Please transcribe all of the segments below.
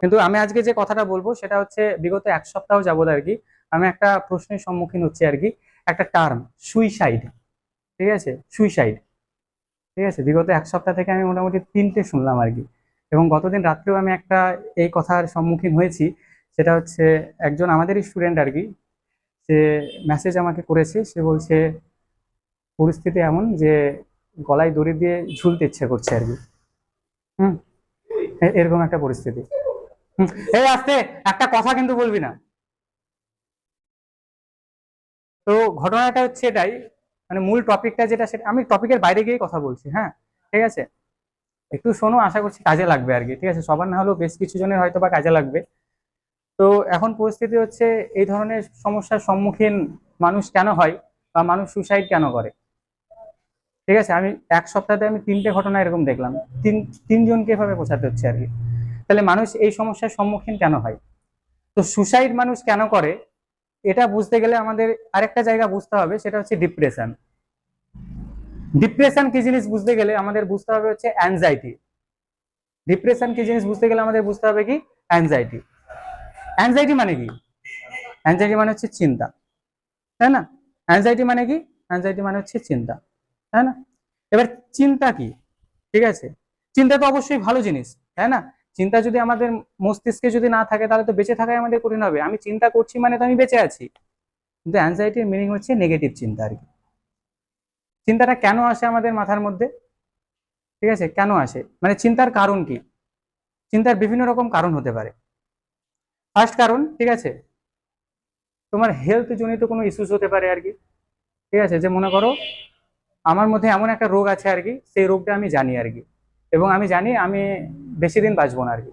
কিন্তু আমি আজকে যে কথাটা বলবো সেটা হচ্ছে বিগত এক সপ্তাহ যাবত আর কি আমি একটা প্রশ্নের সম্মুখীন হচ্ছি আর কি, একটা টার্ম, সুইসাইড। ঠিক আছে, সুইসাইড। ঠিক আছে, বিগত এক সপ্তাহ থেকে আমি মোটামুটি তিনটে শুনলাম আর কি। এবং গতদিন রাত্রেও আমি একটা এই কথার সম্মুখীন হয়েছি। সেটা হচ্ছে একজন আমাদেরই স্টুডেন্ট আর কি, সে মেসেজ আমাকে করেছে, সে বলছে পরিস্থিতি এমন যে গলায় দড়ি দিয়ে ঝুলতে ইচ্ছে করছে আর কি। হুম। এরকম একটা পরিস্থিতি। হুম। এই আস্তে, একটা কথা কিন্তু বলবি না। তো ঘটনাটা হচ্ছে এটাই, মানে মূল টপিকটা যেটা সেটা আমি টপিকের বাইরে গিয়ে কথা বলছি, হ্যাঁ। ঠিক আছে, একটু শোনো, আশা করছি কাজে লাগবে আর কি। ঠিক আছে, সবার না হলেও বেশ কিছু জনের হয়তো বা কাজে লাগবে। তো এখন পরিস্থিতি হচ্ছে এই ধরনের সমস্যার সম্মুখীন মানুষ কেন হয়, বা মানুষ সুসাইড কেন করে। ঠিক আছে, আমি এক সপ্তাহে আমি তিনটে ঘটনা এরকম দেখলাম। তিনজনকে এভাবে বোঝাতে হচ্ছে আর কি। তাহলে মানুষ এই সমস্যার সম্মুখীন কেন হয়? তো সুসাইড মানুষ কেন করে, এটা বুঝতে গেলে আমাদের আরেকটা জায়গা বুঝতে হবে, সেটা হচ্ছে ডিপ্রেশন। ডিপ্রেশন কি জিনিস বুঝতে গেলে আমাদের বুঝতে হবে হচ্ছে অ্যাংজাইটি। ডিপ্রেশন কি জিনিস বুঝতে গেলে আমাদের বুঝতে হবে কি, অ্যাংজাইটি। অ্যাংজাইটি মানে কি? অ্যাংজাইটি মানে হচ্ছে চিন্তা, তাই না? অ্যাংজাইটি মানে কি? অ্যাংজাইটি মানে হচ্ছে চিন্তা, তাই না? এবার চিন্তা কি? ঠিক আছে, চিন্তা তো অবশ্যই ভালো জিনিস, তাই না? চিন্তা যদি আমাদের মস্তিষ্কে যদি না থাকে তাহলে তো বেঁচে থাকাই আমাদের কঠিন হবে। আমি চিন্তা করছি মানে তো আমি বেঁচে আছি। কিন্তু অ্যাংজাইটির মিনিং হচ্ছে নেগেটিভ চিন্তা আর কি। চিন্তাটা কেন আসে আমাদের মাথার মধ্যে? ঠিক আছে, কেন আসে মানে চিন্তার কারণ কি? চিন্তার বিভিন্ন রকম কারণ হতে পারে। ফার্স্ট কারণ, ঠিক আছে, তোমার হেলথ জনিত কোনো ইস্যুস হতে পারে আর কি। ঠিক আছে, যে মনে করো আমার মধ্যে এমন একটা রোগ আছে আর কি, সেই রোগটা আমি জানি আর কি, এবং আমি জানি আমি বেশি দিন বাঁচবো না আর কি।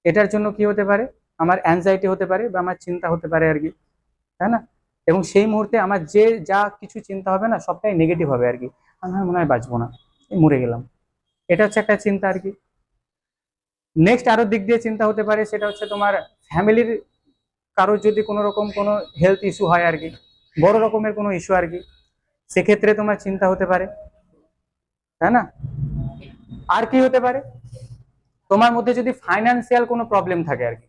এটার জন্য কি হতে পারে, আমার অ্যাংজাইটি হতে পারে বা আমার চিন্তা হতে পারে আর কি, তাই না? এবং সেই মুহূর্তে আমার যে যা কিছু চিন্তা হবে না সবটাই নেগেটিভ হবে আর কি। আমি মনে হয় বাঁচবো না, এই মরে গেলাম। এটা হচ্ছে একটা চিন্তা আর কি। নেক্সট আরো দিক দিয়ে চিন্তা হতে পারে, সেটা হচ্ছে তোমার ফ্যামিলির কারোর যদি কোনো রকম কোনো হেলথ ইস্যু হয় আর কি, বড় রকমের কোনো ইস্যু আর কি, সেক্ষেত্রে তোমার চিন্তা হতে পারে, তাই না? আর কি হতে পারে, তোমার মধ্যে যদি ফাইন্যান্সিয়াল কোনো প্রবলেম থাকে আর কি।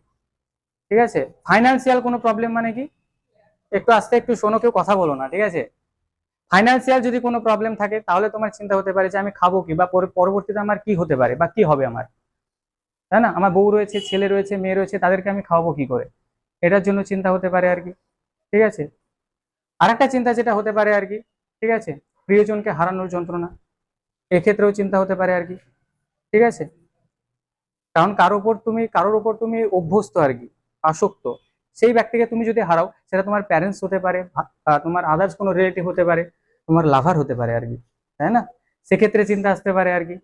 ঠিক আছে, ফাইন্যান্সিয়াল কোনো প্রবলেম মানে কি, একটু আস্তে একটু শোনো, কেউ কথা বলো না, ঠিক আছে? ফাইন্যান্সিয়াল যদি কোনো প্রবলেম থাকে তাহলে তোমার চিন্তা হতে পারে যে আমি খাবো কি, বা পরবর্তীতে আমার কি হতে পারে বা কি হবে আমার, তাই না? আমার বউ রয়েছে, ছেলে রয়েছে, মেয়ে রয়েছে, তাদেরকে আমি খাওয়াবো কি করে, এটার জন্য চিন্তা হতে পারে আর কি। ঠিক আছে, আরেকটা চিন্তা যেটা হতে পারে আর কি, ঠিক আছে, প্রিয়জনকে হারানোর যন্ত্রণা, এক্ষেত্রেও চিন্তা হতে পারে আর কি। ঠিক আছে, কারণ কারোর উপর তুমি অভ্যস্ত আর কি, আসক্ত। সেই ব্যক্তিকে তুমি যদি হারাও, সেটা তোমার প্যারেন্টস হতে পারে, তোমার আদার্স কোনো রিলেটিভ হতে পারে, তোমার লাভার হতে পারে আর কি, তাই না? সেক্ষেত্রে চিন্তা আসতে পারে আর কি।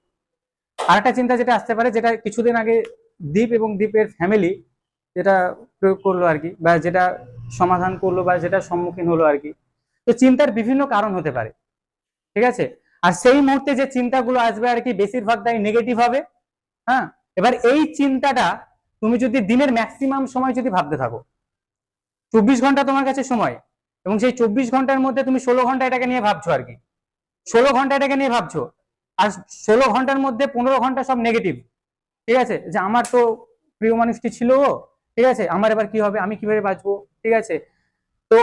আরেকটা চিন্তা যেটা আসতে পারে, যেটা কিছুদিন আগে দীপ এবং দীপের ফ্যামিলি যেটা প্রয়োগ করলো আর কি, বা যেটা সমাধান করলো বা যেটা সম্মুখীন হলো আর কি। তো চিন্তার বিভিন্ন কারণ হতে পারে, ঠিক আছে। আর সেই মুহূর্তে যে চিন্তাগুলো আসবে আর কি, বেশিরভাগটাই নেগেটিভ হবে। হ্যাঁ, এবার এই চিন্তাটা তুমি যদি দিনের ম্যাক্সিমাম সময় যদি ভাবতে থাকো, 24 ঘন্টা তোমার কাছে সময়, এবং সেই 24 ঘন্টার মধ্যে তুমি 16 ঘন্টা এটাকে নিয়ে ভাবছো আর কি, 16 ঘন্টা এটাকে নিয়ে ভাবছো, আর 16 ঘন্টার মধ্যে 15 ঘন্টা সব নেগেটিভ। ঠিক আছে, যে আমার তো প্রিয় মানুষটি ছিল ও, ঠিক আছে, আমার এবার কি হবে, আমি কিভাবে বাঁচবো। ঠিক আছে, তো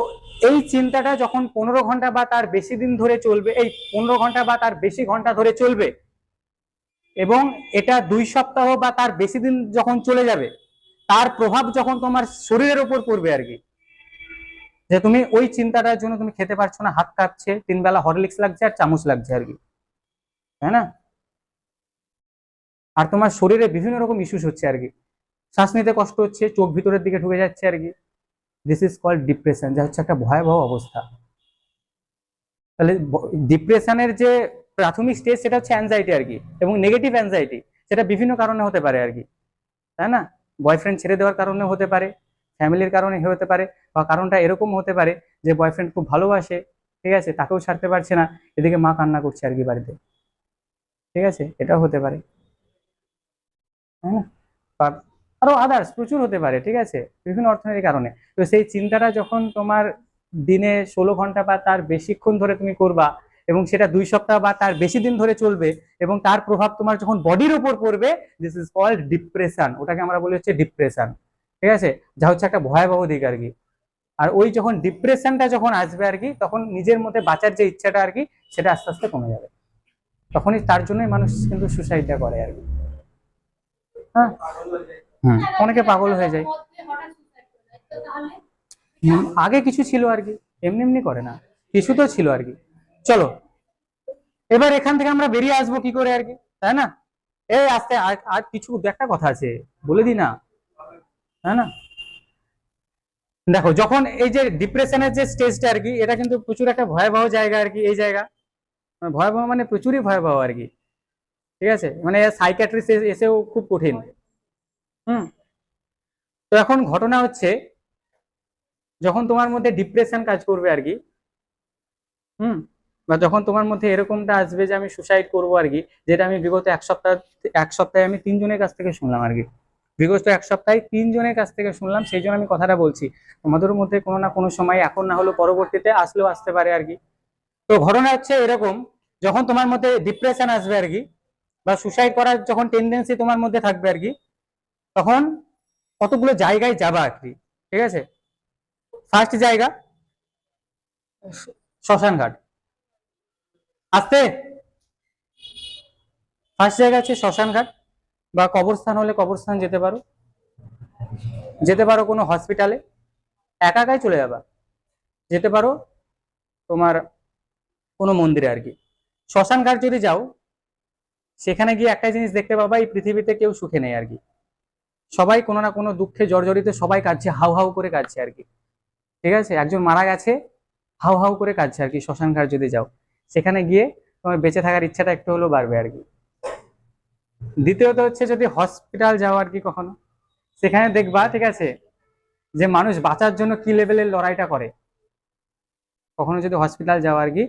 এই চিন্তাটা যখন 15 ঘন্টা বা তার বেশি দিন ধরে চলবে, এই 15 ঘন্টা বা তার বেশি ঘন্টা ধরে চলবে, এবং এটা 2 সপ্তাহ বা তার বেশি দিন যখন চলে যাবে, তার প্রভাব যখন তোমার শরীরের উপর পড়বে আর কি, যে তুমি ওই চিন্তাটার জন্য তুমি খেতে পারছো না, হাত কাঁপছে, 3 বেলা হরলিক্স লাগছে আর চামচ লাগছে আর কি, তাই না? আর তোমার শরীরে বিভিন্ন রকম ইস্যুস হচ্ছে আর কি, শ্বাস নিতে কষ্ট হচ্ছে, চোখ ভিতরের দিকে ঢুকে যাচ্ছে আর কি। দিস ইজ কল্ড ডিপ্রেশন, যা হচ্ছে একটা ভয়াবহ অবস্থা। তাহলে ডিপ্রেশনের যে প্রাথমিক স্টেজ সেটা হচ্ছে অ্যাংজাইটি আর কি, এবং নেগেটিভ অ্যাংজাইটি, সেটা বিভিন্ন কারণে হতে পারে আর কি, তাই না? বয়ফ্রেন্ড ছেড়ে দেওয়ার কারণে হতে পারে, ফ্যামিলির কারণে হতে পারে, বা কারণটা এরকম হতে পারে যে বয়ফ্রেন্ড খুব ভালোবাসে, ঠিক আছে, তাকেও ছাড়তে পারছে না, এদিকে মা কান্না করছে আর কি বাড়িতে। ঠিক আছে, এটাও হতে পারে, তাই না? বা আরো আদার্স প্রচুর হতে পারে, ঠিক আছে, বিভিন্ন অর্থনৈতিক কারণে। তো সেই চিন্তাটা যখন তোমার দিনে 16 ঘন্টা বা তার বেশিক্ষণ ধরে তুমি করবা, এবং সেটা 2 সপ্তাহ বা তার বেশি দিন ধরে চলবে এবং তার প্রভাব তোমার যখন বডির উপর পড়বে, দিস ইজ কল্ড ডিপ্রেশন। ওটাকে আমরা বলি হচ্ছে ডিপ্রেশন, ঠিক আছে, যা হচ্ছে একটা ভয়াবহ দিক আর কি। আর ওই যখন ডিপ্রেশনটা যখন আসবে আর কি, তখন নিজের মধ্যে বাঁচার যে ইচ্ছাটা আর কি, সেটা আস্তে আস্তে কমে যাবে। তখনই তার জন্যই মানুষ কিন্তু সুসাইডটা করে আর কি। হ্যাঁ, অনেকে পাগল হয়ে যায়। আগে কিছু ছিল আর কি, এমনি এমনি করে না, কিছু তো ছিল আর কি। চলো এবার এখান থেকে আমরা বেরিয়ে আসবো কি করে আর কি, তাই না? এই আস্তে আর কিছু একটা কথা আছে, বলে দি না, তাই না? দেখো, যখন এই যে ডিপ্রেশনের যে স্টেজটা আর কি, এটা কিন্তু প্রচুর একটা ভয়াবহ জায়গা আর কি। এই জায়গা ভয়াবহ মানে প্রচুরই ভয়াবহ আর কি, ঠিক আছে, মানে সাইকিয়াট্রিস্ট এসেও খুব কঠিন। হুম। তো এখন ঘটনা হচ্ছে, যখন তোমার মধ্যে ডিপ্রেশন কাজ করবে আর কি, হুম, বা যখন তোমার মধ্যে এরকমটা আসবে যে আমি সুসাইড করবো আর কি, যেটা আমি বিগত এক সপ্তাহে আমি 3 জনের কাছ থেকে শুনলাম আর কি। বিগত 1 সপ্তাহে 3 জনের কাছ থেকে শুনলাম, সেই জন্য আমি কথাটা বলছি। তোমাদের মধ্যে কোনো না কোনো সময়, এখন না হলেও পরবর্তীতে আসলেও আসতে পারে আর কি। তো ঘটনা হচ্ছে এরকম, যখন তোমার মধ্যে ডিপ্রেশন আসবে আর কি, বা সুসাইড করার যখন টেন্ডেন্সি তোমার মধ্যে থাকবে আর কি, তখন কতগুলো জায়গায় যাবা আর কি, ঠিক আছে। ফার্স্ট জায়গা শ্মশান ঘাট। আসতে ফার্স্ট জায়গা হচ্ছে শ্মশান ঘাট, বা কবরস্থান হলে কবরস্থান যেতে পারো, যেতে পারো কোনো হসপিটালে, একা একাই চলে যাবা, যেতে পারো তোমার কোনো মন্দিরে আর কি। শ্মশান ঘাট যদি যাও, সেখানে গিয়ে একটা জিনিস দেখতে পাবা, এই পৃথিবীতে কেউ সুখে নেই আর কি। সবাই কোনো না কোনো দুঃখে জর্জরিত, সবাই কাঁদছে, হাউ হাউ করে কাঁদছে আর কি, ঠিক আছে। একজন মারা গেছে, হাউ হাউ করে কাঁদছে আর কি। শ্মশান ঘাট যদি যাও, সেখানে গিয়ে তোমার বেঁচে থাকার ইচ্ছাটা একটু হলেও বাড়বে আর কি। দ্বিতীয়ত হচ্ছে, যদি হসপিটাল যাও আর কি কখনো, সেখানে দেখবা, ঠিক আছে, যে মানুষ বাঁচার জন্য কি লেভেলের লড়াইটা করে। কখনো যদি হসপিটাল যাও আর কি,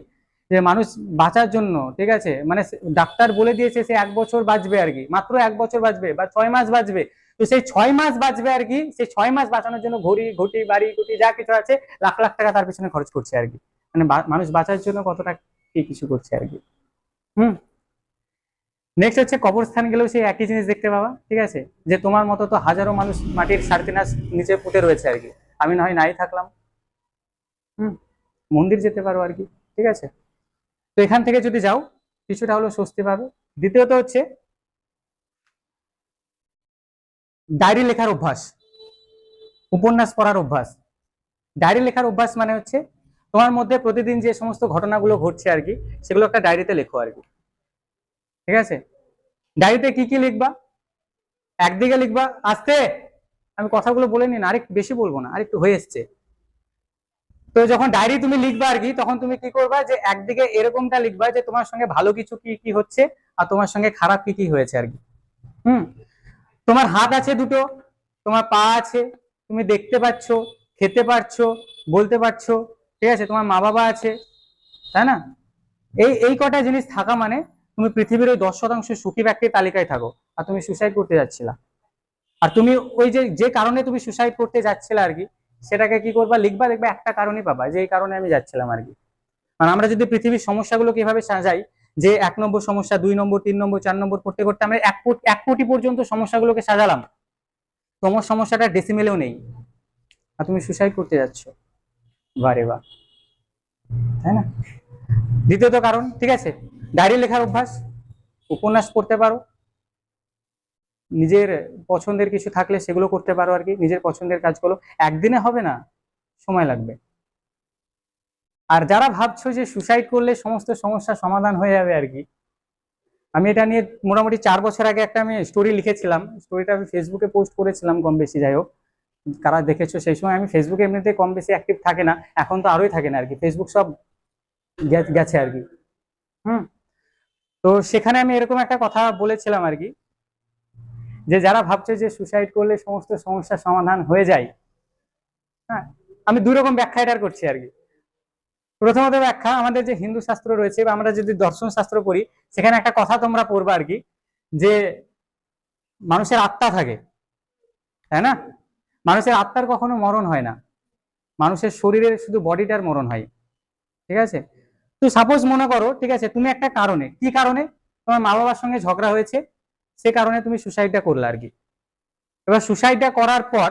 যে মানুষ বাঁচার জন্য, ঠিক আছে, মানে ডাক্তার বলে দিয়েছে সে 1 বছর বাঁচবে আর কি, মাত্র 1 বছর বাঁচবে বা 6 মাস বাঁচবে। তো সেই 6 মাস বাঁচবে আর কি, সেই 6 মাস বাঁচানোর জন্য ঘড়ি ঘটি বাড়ি গুটি যা কিছু আছে, লাখ লাখ টাকা তার পিছনে খরচ করছে আর কি। মানে মানুষ বাঁচার জন্য কতটা কি কিছু করছে আর কি। হুম। নেক্সট হচ্ছে, কবরস্থান গেলেও সেই একই জিনিস দেখতে পাবা, ঠিক আছে, যে তোমার মতো তো হাজারো মানুষ মাটির 3.5 হাত নিচে পুঁতে রয়েছে আর কি। আমি না হয় নাই থাকলাম। হুম। মন্দির যেতে পারো আর কি, ঠিক আছে। তো এখান থেকে যদি যাও, কিছুটা হলেও স্বস্তি পাবে। দ্বিতীয়ত হচ্ছে, ডায়েরি লেখার অভ্যাস, উপন্যাস পড়ার অভ্যাস। ডায়েরি লেখার অভ্যাস মানে হচ্ছে, তোমার মধ্যে প্রতিদিন যে সমস্ত ঘটনাগুলো ঘটছে আর কি, সেগুলো একটা ডায়েরিতে লেখো আর কি, ঠিক আছে। ডায়েরিতে কি কি লিখবা? একদিকে লিখবা, আস্তে, আমি কথাগুলো বলে নিন, আরেকটু বেশি বলবো না, আরেকটু হয়ে এসছে। তো যখন ডায়েরি তুমি লিখবা আর কি, তখন তুমি কি করবা, যে একদিকে এরকমটা লিখবা যে তোমার সঙ্গে ভালো কিছু কি কি হচ্ছে, আর তোমার সঙ্গে খারাপ কি কি হয়েছে আর কি। হুম। তোমার হাত আছে দুটো, তোমার পা আছে, তুমি দেখতে পাচ্ছ, খেতে পারছো, বলতে পারছো, ঠিক আছে, তোমার মা বাবা আছে, তাই না? এই এই কটা জিনিস থাকা মানে তুমি পৃথিবীর ওই 10% সুখী ব্যক্তির তালিকায় থাকো, আর তুমি সুসাইড করতে যাচ্ছিলা। আর তুমি ওই যে যে কারণে তুমি সুসাইড করতে যাচ্ছিলে আর কি, সেটাকে কি করবা, লিখবা, দেখবা একটা কারণই পাবা, যে এই কারণে আমি যাচ্ছিলাম আর কি। মানে আমরা যদি পৃথিবীর সমস্যাগুলো কিভাবে সাজাই, যে 1 নম্বর সমস্যা, 2 নম্বর, 3 নম্বর, 4 নম্বর করতে করতে আমরা 1 কোটি পর্যন্ত সমস্যাগুলোকে সাজালাম, তোমার সমস্যাটা ডেসিমেলেও নেই, আর তুমি সুসাইড করতে যাচ্ছ, বারে বা, তাই না? দ্বিতীয়ত কারণ, ঠিক আছে, ডায়েরি লেখার অভ্যাস, উপন্যাস পড়তে পারো, নিজের পছন্দের কিছু থাকলে সেগুলো করতে পারো আর কি, নিজের পছন্দের কাজগুলো। একদিনে হবে না, সময় লাগবে। আর যারা ভাবছো যে সুসাইড করলে সমস্ত সমস্যার সমাধান হয়ে যাবে আর কি, আমি এটা নিয়ে মোটামুটি 4 বছর আগে একটা আমি স্টোরি লিখেছিলাম, স্টোরিটা আমি ফেসবুকে পোস্ট করেছিলাম কম বেশি, যাই হোক, কারা দেখেছো। সেই সময় আমি ফেসবুকে এমনিতে কম বেশি অ্যাক্টিভ থাকে না, এখন তো আরোই থাকে না আর কি, ফেসবুক সব গেছে আর কি। হুম। তো সেখানে আমি এরকম একটা কথা বলেছিলাম আর কি, যে যারা ভাবছে যে সুসাইড করলে সমস্ত সমস্যার সমাধান হয়ে যায়, হ্যাঁ, আমি 2 রকম ব্যাখ্যা এটার করছি আর কি। প্রথমত ব্যাখ্যা, আমাদের যে হিন্দু শাস্ত্র রয়েছে, বা আমরা যদি দর্শন শাস্ত্র পড়ি, সেখানে একটা কথা তোমরা পড়বা আর কি, যে মানুষের আত্মা থাকে, তাই না? মানুষের আত্মার কখনো মরণ হয় না, মানুষের শরীরের শুধু বডিটার মরণ হয়, ঠিক আছে। তো সাপোজ মনে করো, ঠিক আছে, তুমি একটা কারণে, কি কারণে, তোমার মা বাবার সঙ্গে ঝগড়া হয়েছে, সে কারণে তুমি সুসাইডটা করলে আর কি। এবার সুসাইডটা করার পর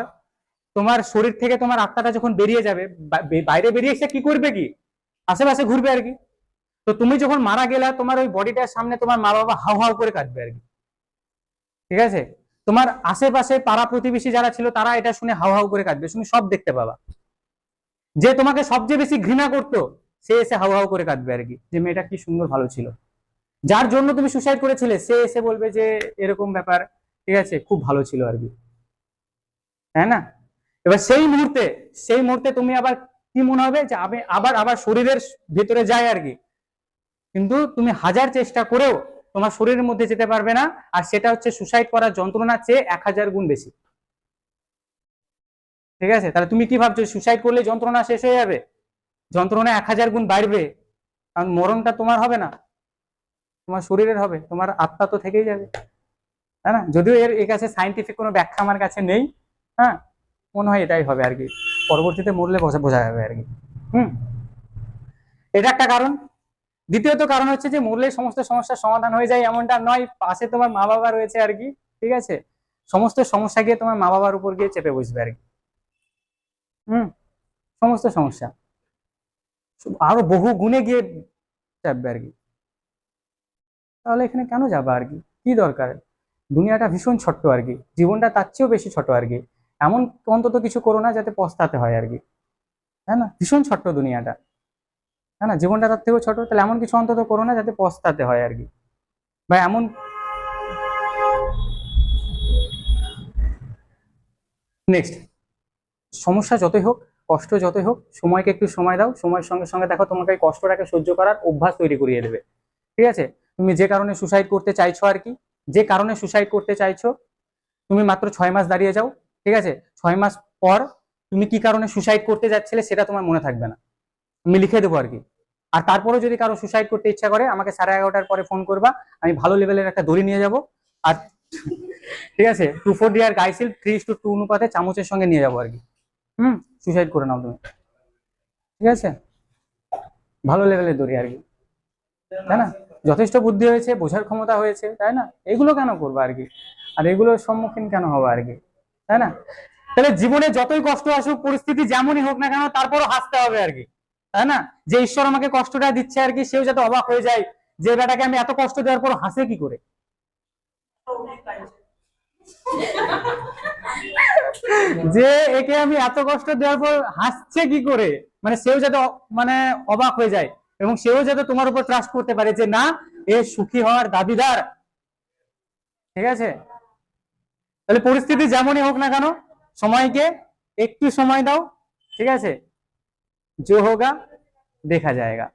তোমার শরীর থেকে তোমার আত্মাটা যখন বেরিয়ে যাবে, বাইরে বেরিয়ে এসে কি করবে, কি আশেপাশে ঘুরবে আর কি। তো তুমি যখন মারা গেলে তোমার ওই বডিটার সামনে তোমার মা বাবা হাউ হাউ করে কাঁদবে আর কি, ঠিক আছে। তোমার আশেপাশে পাড়া প্রতিবেশী যারা ছিল তারা এটা শুনে হাউ হাউ করে কাঁদবে, তুমি সব দেখতে পাবা। যে তোমাকে সবচেয়ে বেশি ঘৃণা করতো সে এসে হাউ হাউ করে কাঁদবে আর কি, যে মেয়েটা কি সুন্দর ভালো ছিল। যার জন্য তুমি সুসাইড করেছিলে সে এসে বলবে যে এরকম ব্যাপার, ঠিক আছে, খুব ভালো ছিল আর কি, তাই না। এবার সেই মুহূর্তে তুমি আবার কি মনে হবে যে আমি আবার আবার শরীরের ভিতরে যাই আর কি, কিন্তু তুমি হাজার চেষ্টা করেও তোমার শরীরের মধ্যে যেতে পারবে না। আর সেটা হচ্ছে সুসাইড করার যন্ত্রণার চেয়ে 1000 গুণ বেশি, ঠিক আছে। তাহলে তুমি কি ভাবছো সুসাইড করলে যন্ত্রণা শেষ হয়ে যাবে? যন্ত্রণা 1000 গুণ বাড়বে, কারণ মরণটা তোমার হবে না, তোমার শরীরের হবে, তোমার আত্মা তো থেকেই যাবে, তাই না। যদিও এর কাছে সাইন্টিফিক কোনো ব্যাখ্যা আমার কাছে নেই, হ্যাঁ, মনে হয় এটাই হবে আর কি, পরবর্তীতে মরলে বোঝা যাবে আর কি। হুম, এটা একটা কারণ। দ্বিতীয়ত কারণ হচ্ছে যে মরলে সমস্ত সমস্যার সমাধান হয়ে যায় এমনটা নয়, পাশে তোমার মা বাবা রয়েছে আর কি, ঠিক আছে। সমস্ত সমস্যা গিয়ে তোমার মা বাবার উপর গিয়ে চেপে বসবে আর কি। হুম, সমস্ত সমস্যা আরো বহু গুণে গিয়ে চাপবে আর কি। তাহলে এখানে কেন যাবা আর কি, কি দরকার? দুনিয়াটা ভীষণ ছোট্ট আর কি, জীবনটা তার চেয়েও বেশি ছোট আর কি। এমন অন্তত কিছু করো না যাতে পস্তাতে হয় আর কি, তাই না। ভীষণ ছোট্ট দুনিয়াটা, তাই না, জীবনটা তার থেকেও ছোট, তাহলে এমন কিছু অন্তত করো না যাতে পস্তাতে হয় আর কি, বা এমন। নেক্সট, সমস্যা যতই হোক, কষ্ট যতই হোক, সময়কে একটু সময় দাও, সময়ের সঙ্গে সঙ্গে দেখো তোমাকে এই কষ্টটাকে সহ্য করার অভ্যাস তৈরি করিয়ে দেবে, ঠিক আছে। তুমি যে কারণে সুসাইড করতে চাইছো আর কি, যে কারণে সুসাইড করতে চাইছো, তুমি মাত্র 6 মাস দাঁড়িয়ে যাও, ঠিক আছে। 6 মাস পর তুমি কি কারণে সুসাইড করতে যাচ্ছিলে সেটা তোমার মনে থাকবে না, আমি লিখে দেবো আর কি। আর তারপরেও যদি কারো সুসাইড করতে ইচ্ছা করে আমাকে 11:30টার পরে ফোন করবা, আমি ভালো লেভেলের একটা দড়ি নিয়ে যাব, আর ঠিক আছে 2,4-D আর গাইসিল 3:2 অনুপাতে চামচের সঙ্গে নিয়ে যাবো আর কি। সুসাইড করে নাও তুমি, ঠিক আছে, ভালো লেভেলের দড়ি আর কি, তাই না। যথেষ্ট বুদ্ধি হয়েছে, বোঝার ক্ষমতা হয়েছে, তাই না, এগুলো কেন করবো আর কি, আর এগুলোর সম্মুখীন কেন হবো আর কি, তাই না। তাহলে জীবনে যতই কষ্ট আসুক, পরিস্থিতি যেমনই হোক না কেন, তারপরও হাসতে হবে আর কি, তাই না। যে ঈশ্বর আমাকে কষ্টটা দিচ্ছে আর কি, সেও যাতে অবাক হয়ে যায় যে বেটাকে আমি এত কষ্ট দেওয়ার পর হাসে কি করে, যে একে আমি এত কষ্ট দেওয়ার পর হাসছে কি করে, মানে সেও যাতে মানে অবাক হয়ে যায়, এবং সেও যাতে তোমার উপর ট্রাস্ট করতে পারে যে না, এ সুখী হওয়ার দাবিদার, ঠিক আছে। তাহলে পরিস্থিতি যেমনই হোক না কেন, সময়কে একটু সময় দাও, ঠিক আছে, जो होगा देखा जाएगा।